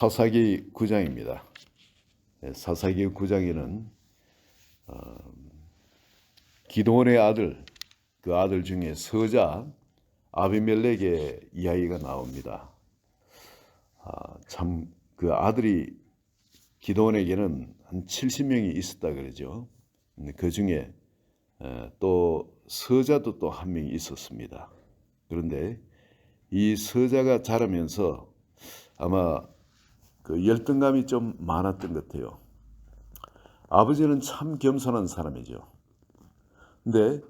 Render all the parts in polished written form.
사사기 9장입니다. 사사기 9장에는 기드온의 아들, 그 아들 중에 서자 아비멜렉의 이야기가 나옵니다. 참 그 아들이 기드온에게는 한 70명이 있었다 그러죠. 그 중에 또 서자도 또 한 명이 있었습니다. 그런데 이 서자가 자라면서 아마 그 열등감이 좀 많았던 것 같아요. 아버지는 참 겸손한 사람이죠. 근데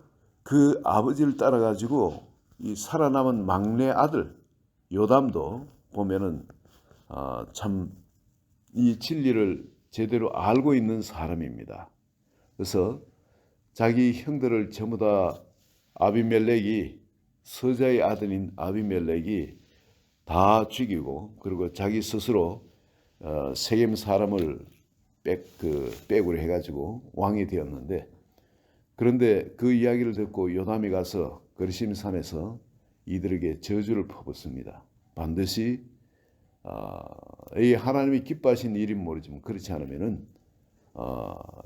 그 아버지를 따라가지고 이 살아남은 막내 아들 요담도 보면은 참 이 진리를 제대로 알고 있는 사람입니다. 그래서 자기 형들을 전부 다 아비멜렉이 서자의 아들인 아비멜렉이 다 죽이고 그리고 자기 스스로 세겜 사람을 빼고를 해가지고 왕이 되었는데, 그런데 그 이야기를 듣고 요담이 가서 거리심산에서 이들에게 저주를 퍼붓습니다. 반드시 이 하나님이 기뻐하신 일인 모르지만 그렇지 않으면은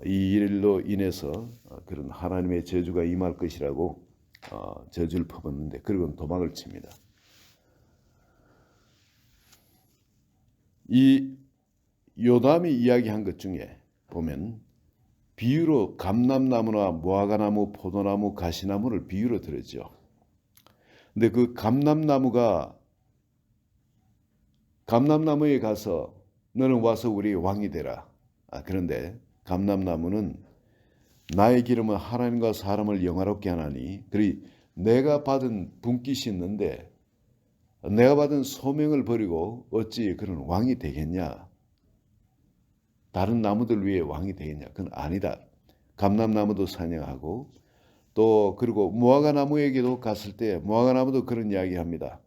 이 일로 인해서 그런 하나님의 저주가 임할 것이라고 저주를 퍼붓는데, 그리고 도망을 칩니다. 이 요담이 이야기한 것 중에 보면 비유로 감람나무나 무화과나무, 포도나무, 가시나무를 비유로 들었죠. 근데 그 감람나무에 가서 너는 와서 우리 왕이 되라. 그런데 감람나무는 나의 기름은 하나님과 사람을 영화롭게 하나니, 그리 내가 받은 분깃이 있는데 내가 받은 소명을 버리고 어찌 그런 왕이 되겠냐? 다른 나무들 위에 왕이 되겠냐? 그건 아니다. 감람나무도 사냥하고 또 그리고 무화과 나무에게도 갔을 때 무화과 나무도 그런 이야기합니다.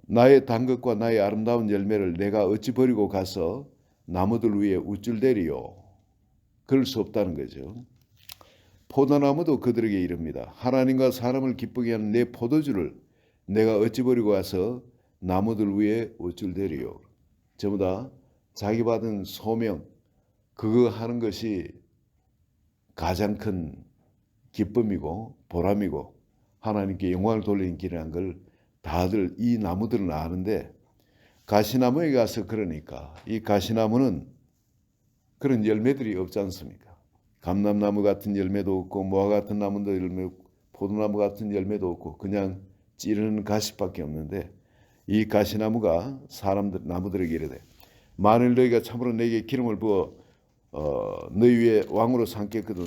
나의 단 것과 나의 아름다운 열매를 내가 어찌 버리고 가서 나무들 위에 우쭐대리요? 그럴 수 없다는 거죠. 포도나무도 그들에게 이릅니다. 하나님과 사람을 기쁘게 하는 내 포도주를 내가 어찌 버리고 가서 나무들 위에 우쭐대리요? 전부 다 자기 받은 소명, 그거 하는 것이 가장 큰 기쁨이고 보람이고 하나님께 영광을 돌리는 길이라는 걸 다들 이 나무들은 아는데, 가시나무에 가서 그러니까 이 가시나무는 그런 열매들이 없지 않습니까? 감람나무 같은 열매도 없고 무화과 같은 나무도 열매 없고 포도나무 같은 열매도 없고 그냥 찌르는 가시밖에 없는데, 이 가시나무가 나무들에게 이르되 만일 너희가 참으로 내게 기름을 부어 너희 위에 왕으로 삼겠거든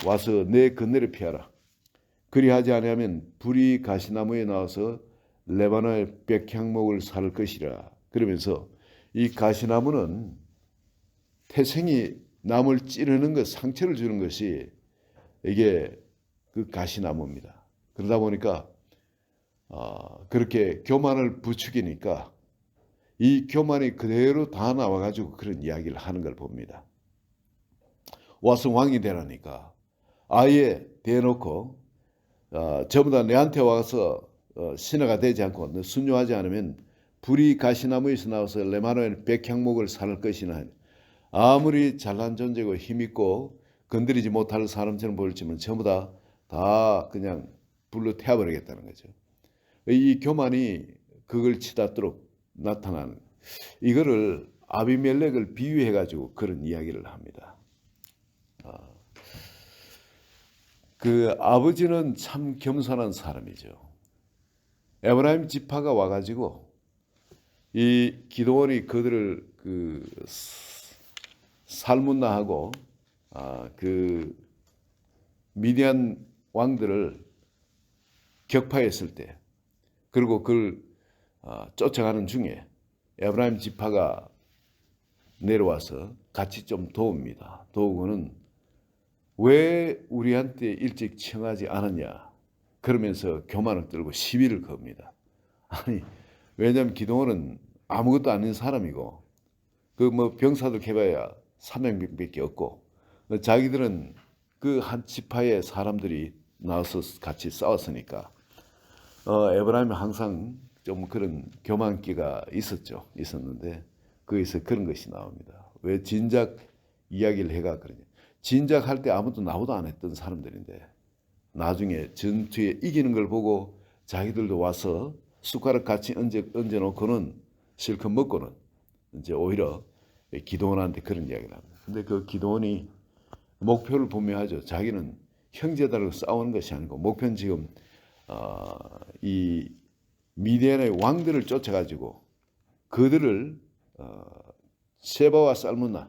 와서 내 건네를 피하라. 그리하지 아니하면 불이 가시나무에 나와서 레바논의 백향목을 살 것이라. 그러면서 이 가시나무는 태생이 남을 찌르는 것, 상처를 주는 것이 이게 그 가시나무입니다. 그러다 보니까 그렇게 교만을 부추기니까 이 교만이 그대로 다 나와가지고 그런 이야기를 하는 걸 봅니다. 와서 왕이 되라니까 아예 대놓고 전부 다 내한테 와서 신하가 되지 않고 너 순종하지 않으면 불이 가시나무에서 나와서 레바논의 백향목을 살 것이나, 아무리 잘난 존재고 힘있고 건드리지 못할 사람처럼 보일지만 전부 다 그냥 불로 태워버리겠다는 거죠. 이 교만이 그걸 치닫도록 나타나는, 이거를 아비멜렉을 비유해가지고 그런 이야기를 합니다. 그 아버지는 참 겸손한 사람이죠. 에브라임 지파가 와가지고 이 기드온이 그들을 살문나하고 그 미디안 왕들을 격파했을 때, 그리고 그걸 쫓아가는 중에 에브라임 지파가 내려와서 같이 좀 도웁니다. 도우고는 왜 우리한테 일찍 청하지 않았냐 그러면서 교만을 떨고 시비를 겁니다. 아니, 왜냐하면 기드온은 아무것도 아닌 사람이고 그 뭐 병사들 해봐야 300명밖에 없고 자기들은 그 한 지파의 사람들이 나와서 같이 싸웠으니까 에브라임이 항상 좀 그런 교만기가 있었는데 거기서 그런 것이 나옵니다. 왜 진작 이야기를 해가 그러냐. 진작할 때 아무도 나보다 안 했던 사람들인데 나중에 전투에 이기는 걸 보고 자기들도 와서 숟가락 같이 얹어놓고는 실컷 먹고는 이제 오히려 기도원한테 그런 이야기를 합니다. 근데 그 기도원이 목표를 분명하죠. 자기는 형제들하고 싸우는 것이 아니고 목표는 지금 이 미디안의 왕들을 쫓아가지고 그들을 세바와 살문나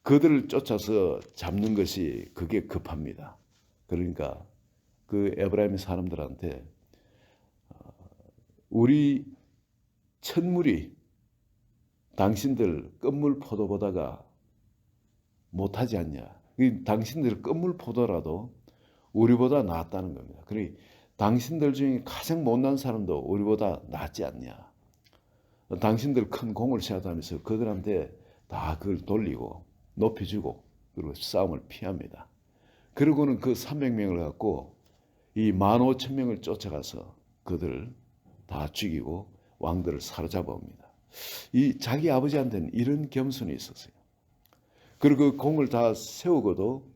그들을 쫓아서 잡는 것이 그게 급합니다. 그러니까 그 에브라임 사람들한테 우리 첫물이 당신들 끝물 포도보다가 못하지 않냐. 당신들 끝물 포도라도 우리보다 낫다는 겁니다. 그러니 당신들 중에 가장 못난 사람도 우리보다 낫지 않냐. 당신들 큰 공을 세웠다면서 그들한테 다 그걸 돌리고 높여주고 그리고 싸움을 피합니다. 그리고는 그 300명을 갖고 이 15,000명을 쫓아가서 그들을 다 죽이고 왕들을 사로잡아 옵니다. 이 자기 아버지한테는 이런 겸손이 있었어요. 그리고 그 공을 다 세우고도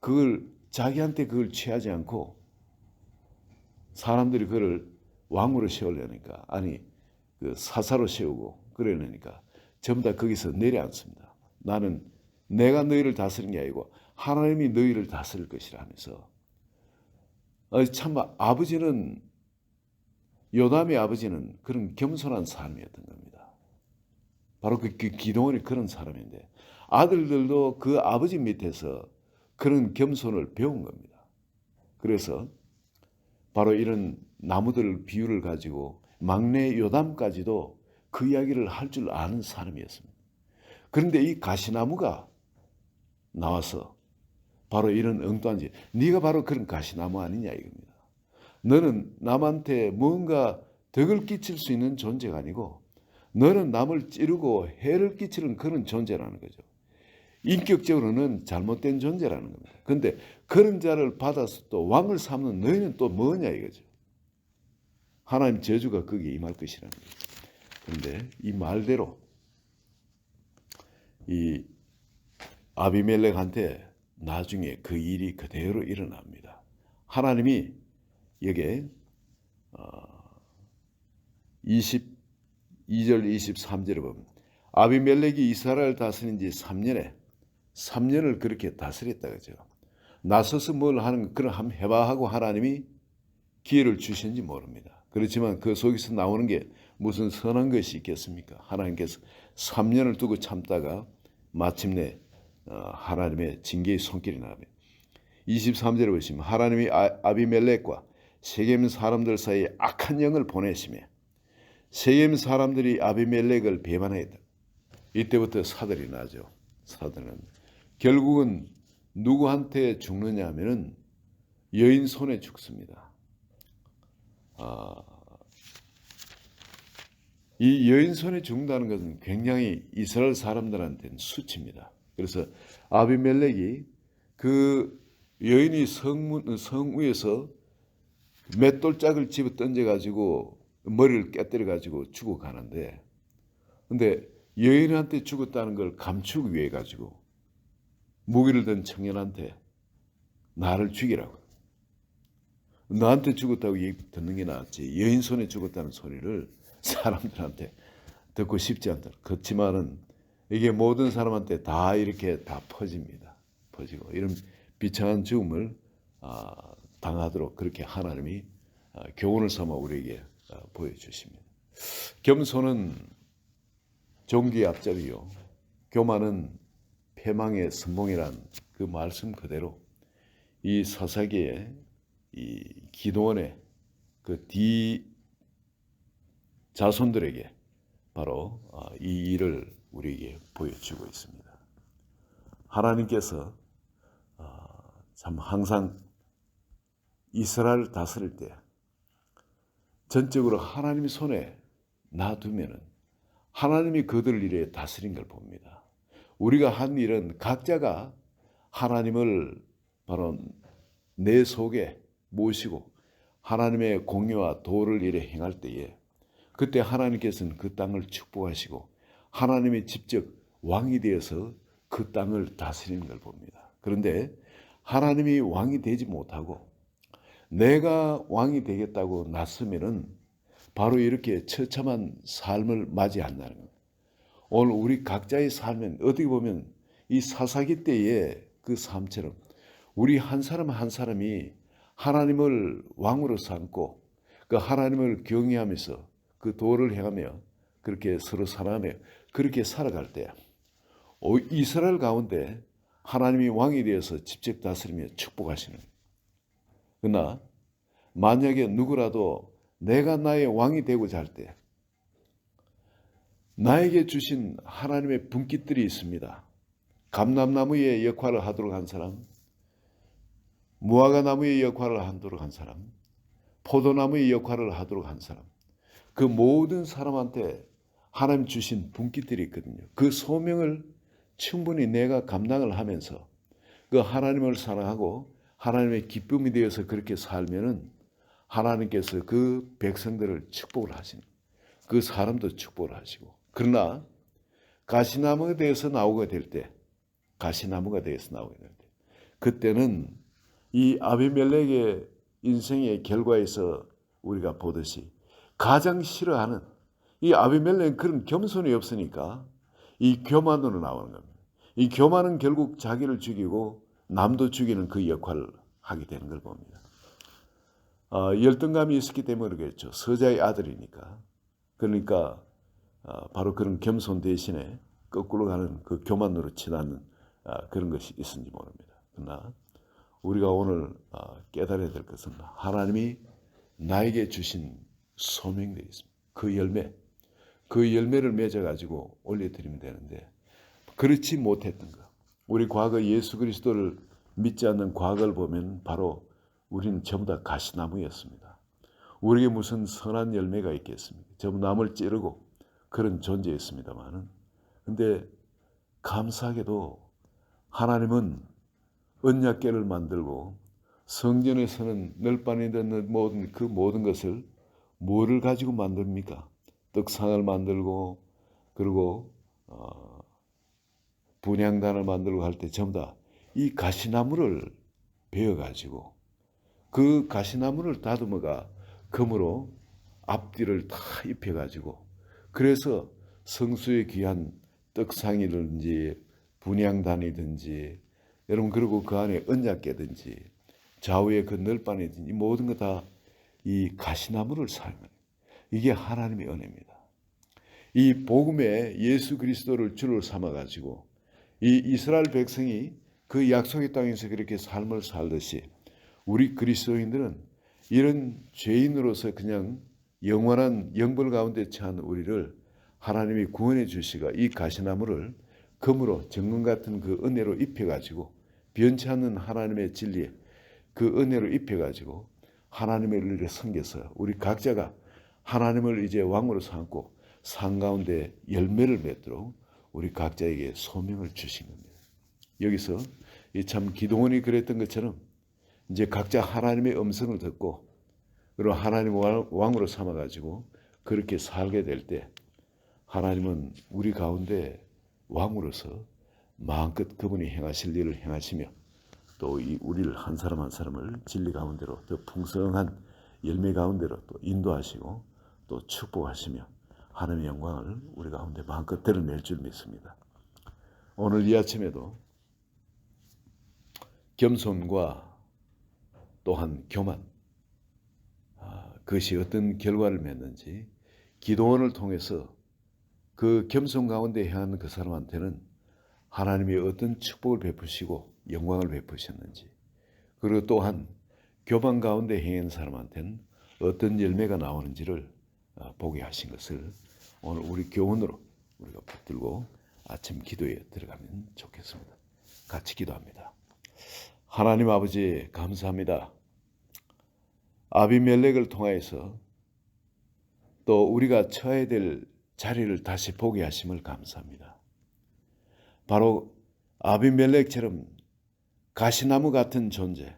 그걸 자기한테 그걸 취하지 않고 사람들이 그를 왕으로 세우려니까 아니 그 사사로 세우고 그러려니까 전부 다 거기서 내려앉습니다. 나는 내가 너희를 다스리는 게 아니고 하나님이 너희를 다스릴 것이라 하면서 참 아버지는 요담의 아버지는 그런 겸손한 사람이었던 겁니다. 바로 그 기도원이 그런 사람인데 아들들도 그 아버지 밑에서 그런 겸손을 배운 겁니다. 그래서 바로 이런 나무들 비유를 가지고 막내 요담까지도 그 이야기를 할 줄 아는 사람이었습니다. 그런데 이 가시나무가 나와서 바로 이런 엉뚱한 짓, 네가 바로 그런 가시나무 아니냐 이겁니다. 너는 남한테 뭔가 덕을 끼칠 수 있는 존재가 아니고 너는 남을 찌르고 해를 끼치는 그런 존재라는 거죠. 인격적으로는 잘못된 존재라는 겁니다. 그런데 그런 자를 받아서 또 왕을 삼는 너희는 또 뭐냐 이거죠. 하나님 저주가 거기에 임할 것이라는 거죠. 그런데 이 말대로 이 아비멜렉한테 나중에 그 일이 그대로 일어납니다. 하나님이 여기에 22절 23절에 보면 아비멜렉이 이스라엘 다스린 지 3년을 그렇게 다스렸다 그죠. 나서서 뭘 하는 그런 한번 해봐 하고 하나님이 기회를 주신지 모릅니다. 그렇지만 그 속에서 나오는 게 무슨 선한 것이 있겠습니까? 하나님께서 3년을 두고 참다가 마침내 하나님의 징계의 손길이 나옵니다. 23절에 보시면 하나님이 아비멜렉과 세겜 사람들 사이에 악한 영을 보내시며 세겜 사람들이 아비멜렉을 배반했다. 이때부터 사들이 나죠. 사들은 결국은 누구한테 죽느냐 하면은 여인 손에 죽습니다. 이 여인 손에 죽는다는 것은 굉장히 이스라엘 사람들한테는 수치입니다. 그래서 아비멜렉이 그 여인이 성 위에서 맷돌짝을 집어 던져가지고 머리를 깨뜨려가지고 죽어가는데 근데 여인한테 죽었다는 걸 감추기 위해 가지고 무기를 든 청년한테 나를 죽이라고 너한테 죽었다고 얘기 듣는 게 낫지 여인 손에 죽었다는 소리를 사람들한테 듣고 싶지 않다. 그렇지만은 이게 모든 사람한테 다 이렇게 다 퍼집니다. 퍼지고 이런 비참한 죽음을 당하도록 그렇게 하나님이 교훈을 삼아 우리에게 보여주십니다. 겸손은 종기의 앞잡이요 교만은 패망의 선봉이란 그 말씀 그대로 이 사사기의 이 기도원의 그 뒤 자손들에게 바로 이 일을 우리에게 보여주고 있습니다. 하나님께서 참 항상 이스라엘을 다스릴 때 전적으로 하나님의 손에 놔두면은 하나님이 그들을 이래 다스린 걸 봅니다. 우리가 한 일은 각자가 하나님을 바로 내 속에 모시고 하나님의 공의와 도를 이래 행할 때에 그때 하나님께서는 그 땅을 축복하시고 하나님이 직접 왕이 되어서 그 땅을 다스리는 걸 봅니다. 그런데 하나님이 왕이 되지 못하고 내가 왕이 되겠다고 나서면은 바로 이렇게 처참한 삶을 맞이한다는 거예요. 오늘 우리 각자의 삶은 어떻게 보면 이 사사기 때의 그 삶처럼 우리 한 사람 한 사람이 하나님을 왕으로 삼고 그 하나님을 경외하면서 그 도를 행하며 그렇게 서로 사랑하며 그렇게 살아갈 때 이스라엘 가운데 하나님이 왕이 되어서 직접 다스리며 축복하시는 거예요. 그러나 만약에 누구라도 내가 나의 왕이 되고자 할 때 나에게 주신 하나님의 분깃들이 있습니다. 감람나무의 역할을 하도록 한 사람, 무화과나무의 역할을 하도록 한 사람, 포도나무의 역할을 하도록 한 사람, 그 모든 사람한테 하나님 주신 분깃들이 있거든요. 그 소명을 충분히 내가 감당을 하면서 그 하나님을 사랑하고 하나님의 기쁨이 되어서 그렇게 살면은 하나님께서 그 백성들을 축복을 하시는, 그 사람도 축복을 하시고. 그러나 가시나무가 되어서 나오게 될 때, 그때는 이 아비멜렉의 인생의 결과에서 우리가 보듯이 가장 싫어하는 이 아비멜렉은 그런 겸손이 없으니까 이 교만으로 나오는 겁니다. 이 교만은 결국 자기를 죽이고 남도 죽이는 그 역할을 하게 되는 걸 봅니다. 열등감이 있었기 때문에 그러겠죠. 서자의 아들이니까. 그러니까 바로 그런 겸손 대신에 거꾸로 가는 그 교만으로 치닫는 그런 것이 있은지 모릅니다. 그러나 우리가 오늘 깨달아야 될 것은 하나님이 나에게 주신 소명들이 있습니다. 그 열매를 맺어가지고 올려드리면 되는데 그렇지 못했던 것. 우리 과거 예수 그리스도를 믿지 않는 과거를 보면 바로 우리는 전부 다 가시나무였습니다. 우리에게 무슨 선한 열매가 있겠습니까? 전부 남을 찌르고 그런 존재였습니다만은. 근데 감사하게도 하나님은 언약궤를 만들고 성전에서는 널빤히 듣는 모든 것을 뭐를 가지고 만듭니까? 떡상을 만들고 그리고 분향단을 만들고 할 때 전부 다 이 가시나무를 베어가지고 그 가시나무를 다듬어가 금으로 앞뒤를 다 입혀가지고 그래서 성수의 귀한 떡상이든지 분향단이든지 여러분 그리고 그 안에 언약궤든지 좌우에 그 널빤이든지 모든 거 다 이 가시나무를 사용하는 이게 하나님의 은혜입니다. 이 복음에 예수 그리스도를 주로 삼아가지고 이 이스라엘 백성이 그 약속의 땅에서 그렇게 삶을 살듯이 우리 그리스도인들은 이런 죄인으로서 그냥 영원한 영벌 가운데 처한 우리를 하나님이 구원해 주시가 이 가시나무를 금으로 정금 같은 그 은혜로 입혀가지고 변치 않는 하나님의 진리에 그 은혜로 입혀가지고 하나님의 은혜를 섬겨서 우리 각자가 하나님을 이제 왕으로 삼고 산 가운데 열매를 맺도록 우리 각자에게 소명을 주신 겁니다. 여기서 참 기도원이 그랬던 것처럼 이제 각자 하나님의 음성을 듣고 그리고 하나님 왕으로 삼아가지고 그렇게 살게 될 때 하나님은 우리 가운데 왕으로서 마음껏 그분이 행하실 일을 행하시며 또 이 우리를 한 사람 한 사람을 진리 가운데로 더 풍성한 열매 가운데로 또 인도하시고 또 축복하시며 하나님의 영광을 우리 가운데 마음껏 드러낼 줄 믿습니다. 오늘 이 아침에도 겸손과 또한 교만 그것이 어떤 결과를 맺는지 기도원을 통해서 그 겸손 가운데 행하는 그 사람한테는 하나님이 어떤 축복을 베푸시고 영광을 베푸셨는지 그리고 또한 교만 가운데 행하는 사람한테는 어떤 열매가 나오는지를 보게 하신 것을 오늘 우리 교훈으로 우리가 붙들고 아침 기도에 들어가면 좋겠습니다. 같이 기도합니다. 하나님 아버지 감사합니다. 아비멜렉을 통하여서 또 우리가 처해야 될 자리를 다시 보게 하심을 감사합니다. 바로 아비멜렉처럼 가시나무 같은 존재,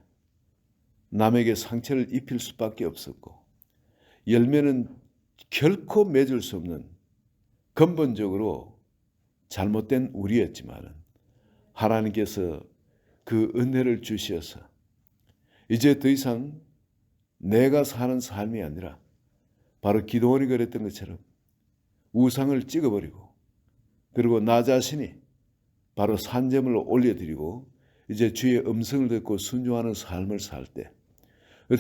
남에게 상처를 입힐 수밖에 없었고, 열매는 결코 맺을 수 없는 근본적으로 잘못된 우리였지만 하나님께서 그 은혜를 주셔서 이제 더 이상 내가 사는 삶이 아니라 바로 기도원이 그랬던 것처럼 우상을 찍어버리고, 그리고 나 자신이 바로 산재물을 올려드리고 이제 주의 음성을 듣고 순종하는 삶을 살 때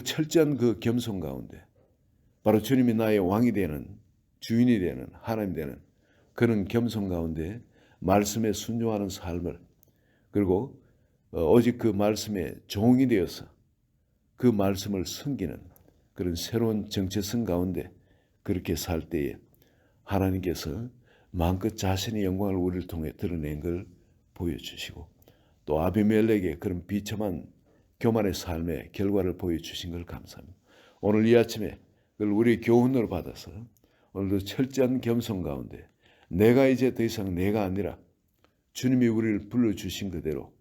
철저한 그 겸손 가운데 바로 주님이 나의 왕이 되는, 주인이 되는, 하나님 되는 그런 겸손 가운데 말씀에 순종하는 삶을, 그리고 오직 그 말씀에 종이 되어서 그 말씀을 섬기는 그런 새로운 정체성 가운데 그렇게 살 때에 하나님께서 마음껏 자신의 영광을 우리를 통해 드러낸 걸 보여주시고, 또 아비멜렉의 그런 비참한 교만의 삶의 결과를 보여주신 걸 감사합니다. 오늘 이 아침에 그걸 우리 교훈으로 받아서 오늘도 철저한 겸손 가운데 내가 이제 더 이상 내가 아니라 주님이 우리를 불러주신 그대로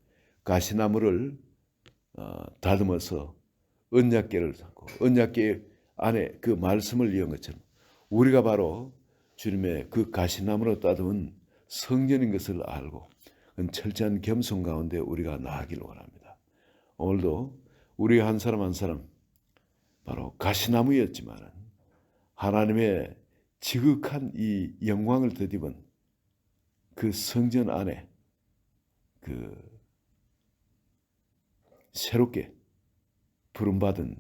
가시나무를 다듬어서 언약궤를 잡고 언약궤 안에 그 말씀을 이은 것처럼 우리가 바로 주님의 그 가시나무로 따듬은 성전인 것을 알고 철저한 겸손 가운데 우리가 나아가기를 원합니다. 오늘도 우리 한 사람 한 사람 바로 가시나무였지만 하나님의 지극한 이 영광을 덧입은 그 성전 안에 그 새롭게 부름받은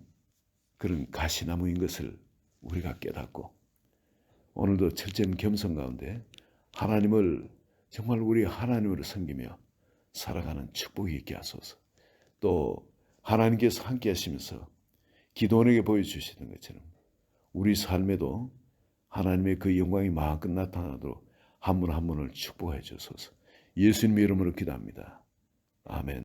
그런 가시나무인 것을 우리가 깨닫고 오늘도 철저한 겸손 가운데 하나님을 정말 우리 하나님으로 섬기며 살아가는 축복이 있게 하소서. 또 하나님께서 함께 하시면서 기도원에게 보여주시는 것처럼 우리 삶에도 하나님의 그 영광이 마음껏 나타나도록 한 분 한 분을 축복해 주소서. 예수님의 이름으로 기도합니다. 아멘.